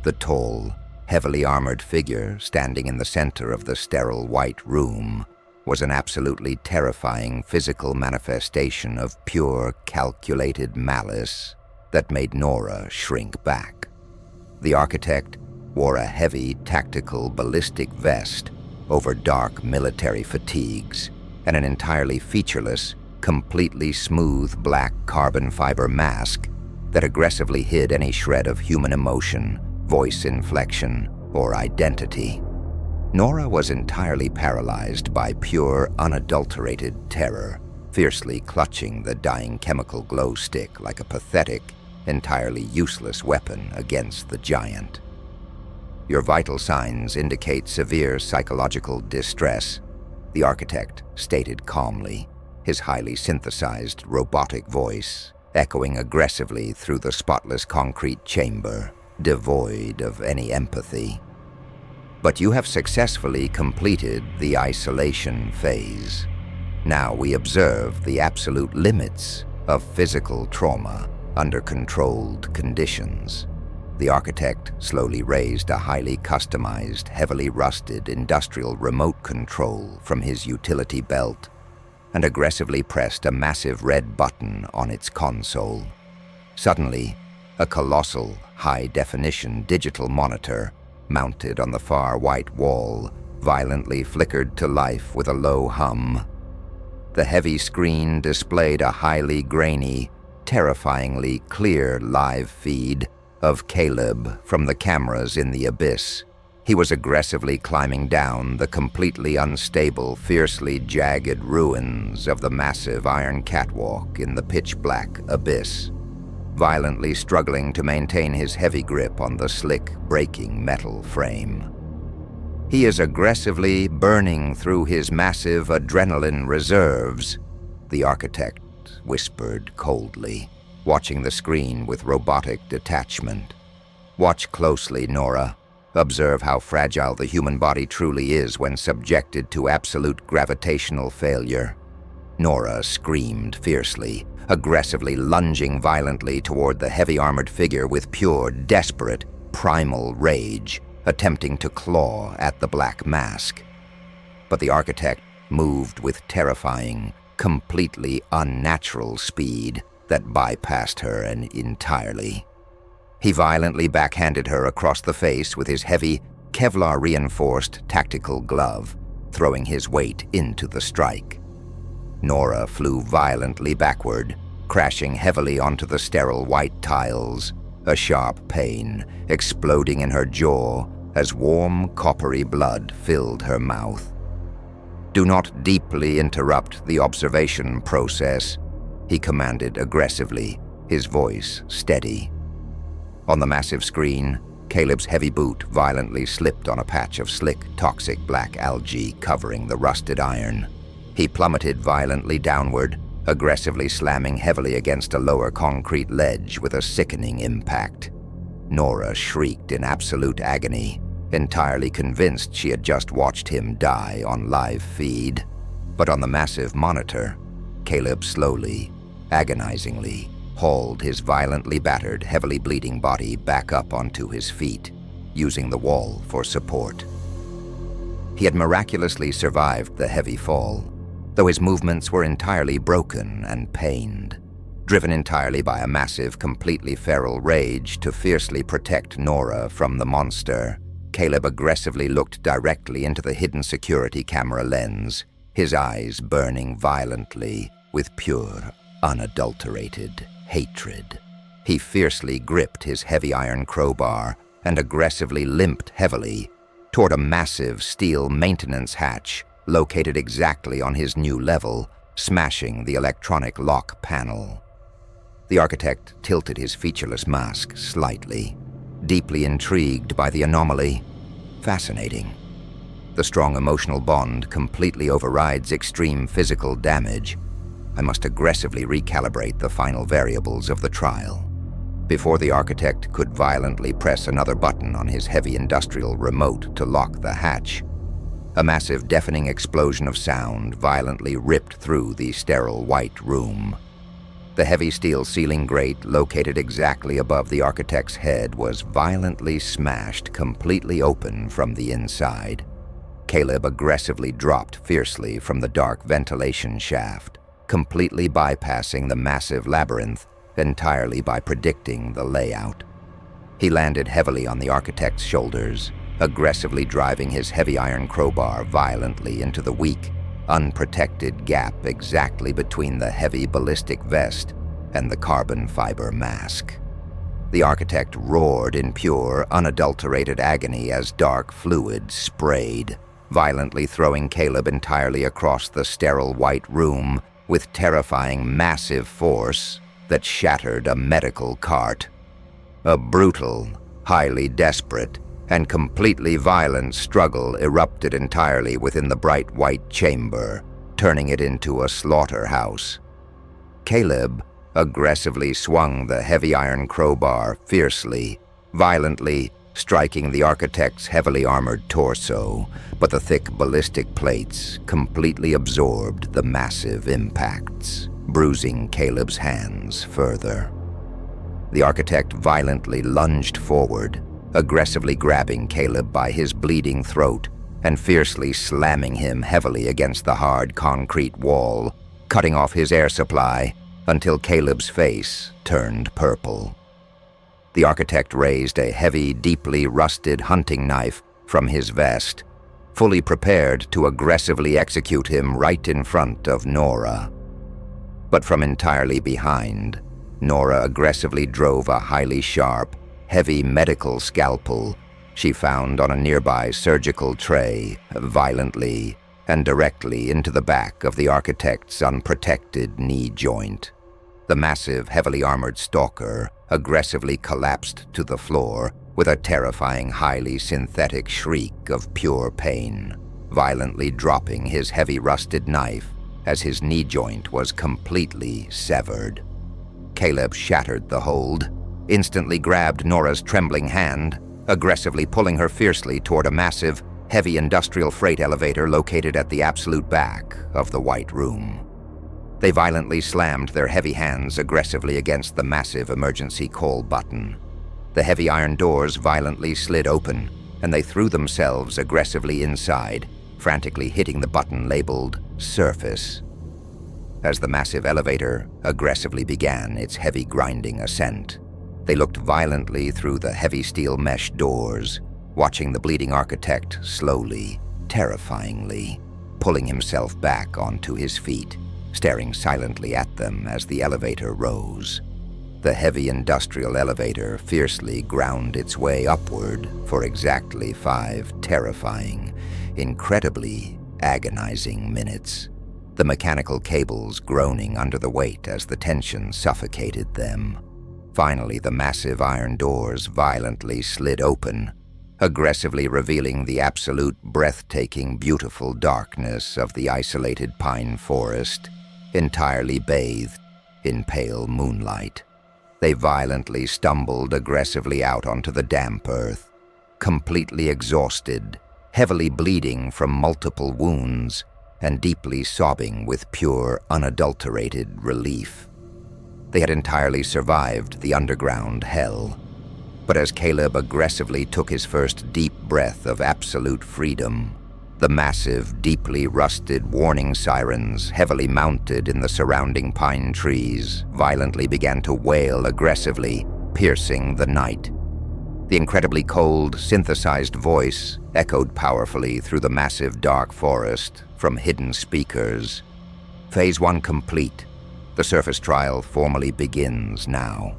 The tall, heavily armored figure standing in the center of the sterile white room was an absolutely terrifying physical manifestation of pure, calculated malice that made Nora shrink back. The architect wore a heavy, tactical ballistic vest over dark military fatigues and an entirely featureless, completely smooth black carbon fiber mask that aggressively hid any shred of human emotion, voice inflection, or identity. Nora was entirely paralyzed by pure, unadulterated terror, fiercely clutching the dying chemical glow stick like a pathetic, entirely useless weapon against the giant. "Your vital signs indicate severe psychological distress," the architect stated calmly, his highly synthesized robotic voice echoing aggressively through the spotless concrete chamber, devoid of any empathy. "But you have successfully completed the isolation phase. Now we observe the absolute limits of physical trauma under controlled conditions." The architect slowly raised a highly customized, heavily rusted industrial remote control from his utility belt and aggressively pressed a massive red button on its console. Suddenly, a colossal, high-definition digital monitor mounted on the far white wall violently flickered to life with a low hum. The heavy screen displayed a highly grainy, terrifyingly clear live feed of Caleb from the cameras in the abyss. He was aggressively climbing down the completely unstable, fiercely jagged ruins of the massive iron catwalk in the pitch-black abyss, violently struggling to maintain his heavy grip on the slick, breaking metal frame. "He is aggressively burning through his massive adrenaline reserves," the architect whispered coldly, watching the screen with robotic detachment. "Watch closely, Nora. Observe how fragile the human body truly is when subjected to absolute gravitational failure." Nora screamed fiercely, aggressively lunging violently toward the heavy armored figure with pure, desperate, primal rage, attempting to claw at the black mask. But the architect moved with terrifying, completely unnatural speed that bypassed her entirely. He violently backhanded her across the face with his heavy, Kevlar-reinforced tactical glove, throwing his weight into the strike. Nora flew violently backward, crashing heavily onto the sterile white tiles, a sharp pain exploding in her jaw as warm, coppery blood filled her mouth. "Do not deeply interrupt the observation process," he commanded aggressively, his voice steady. On the massive screen, Caleb's heavy boot violently slipped on a patch of slick, toxic black algae covering the rusted iron. He plummeted violently downward, aggressively slamming heavily against a lower concrete ledge with a sickening impact. Nora shrieked in absolute agony, entirely convinced she had just watched him die on live feed. But on the massive monitor, Caleb slowly, agonizingly, hauled his violently battered, heavily bleeding body back up onto his feet, using the wall for support. He had miraculously survived the heavy fall, though his movements were entirely broken and pained. Driven entirely by a massive, completely feral rage to fiercely protect Nora from the monster, Caleb aggressively looked directly into the hidden security camera lens, his eyes burning violently with pure, unadulterated hatred. He fiercely gripped his heavy iron crowbar and aggressively limped heavily toward a massive steel maintenance hatch located exactly on his new level, smashing the electronic lock panel. The architect tilted his featureless mask slightly, deeply intrigued by the anomaly. Fascinating. The strong emotional bond completely overrides extreme physical damage. I must aggressively recalibrate the final variables of the trial. Before the architect could violently press another button on his heavy industrial remote to lock the hatch, a massive deafening explosion of sound violently ripped through the sterile white room. The heavy steel ceiling grate, located exactly above the architect's head, was violently smashed completely open from the inside. Caleb aggressively dropped fiercely from the dark ventilation shaft, completely bypassing the massive labyrinth entirely by predicting the layout. He landed heavily on the architect's shoulders, aggressively driving his heavy iron crowbar violently into the weak, unprotected gap exactly between the heavy ballistic vest and the carbon fiber mask. The architect roared in pure, unadulterated agony as dark fluid sprayed, violently throwing Caleb entirely across the sterile white room with terrifying massive force that shattered a medical cart. A brutal, highly desperate, and completely violent struggle erupted entirely within the bright white chamber, turning it into a slaughterhouse. Caleb aggressively swung the heavy iron crowbar fiercely, violently striking the architect's heavily armored torso, but the thick ballistic plates completely absorbed the massive impacts, bruising Caleb's hands further. The architect violently lunged forward, aggressively grabbing Caleb by his bleeding throat and fiercely slamming him heavily against the hard concrete wall, cutting off his air supply until Caleb's face turned purple. The architect raised a heavy, deeply rusted hunting knife from his vest, fully prepared to aggressively execute him right in front of Nora. But from entirely behind, Nora aggressively drove a highly sharp, heavy medical scalpel she found on a nearby surgical tray violently and directly into the back of the architect's unprotected knee joint. The massive, heavily armored stalker aggressively collapsed to the floor with a terrifying, highly synthetic shriek of pure pain, violently dropping his heavy rusted knife as his knee joint was completely severed. Caleb shattered the hold, instantly grabbed Nora's trembling hand, aggressively pulling her fiercely toward a massive, heavy industrial freight elevator located at the absolute back of the white room. They violently slammed their heavy hands aggressively against the massive emergency call button. The heavy iron doors violently slid open, and they threw themselves aggressively inside, frantically hitting the button labeled Surface. As the massive elevator aggressively began its heavy grinding ascent, they looked violently through the heavy steel mesh doors, watching the bleeding architect slowly, terrifyingly, pulling himself back onto his feet, staring silently at them as the elevator rose. The heavy industrial elevator fiercely ground its way upward for exactly 5 terrifying, incredibly agonizing minutes, the mechanical cables groaning under the weight as the tension suffocated them. Finally, the massive iron doors violently slid open, aggressively revealing the absolute breathtaking, beautiful darkness of the isolated pine forest, entirely bathed in pale moonlight. They violently stumbled aggressively out onto the damp earth, completely exhausted, heavily bleeding from multiple wounds, and deeply sobbing with pure, unadulterated relief. They had entirely survived the underground hell. But as Caleb aggressively took his first deep breath of absolute freedom, the massive, deeply rusted warning sirens, heavily mounted in the surrounding pine trees, violently began to wail aggressively, piercing the night. The incredibly cold, synthesized voice echoed powerfully through the massive dark forest from hidden speakers. Phase 1 complete. The surface trial formally begins now.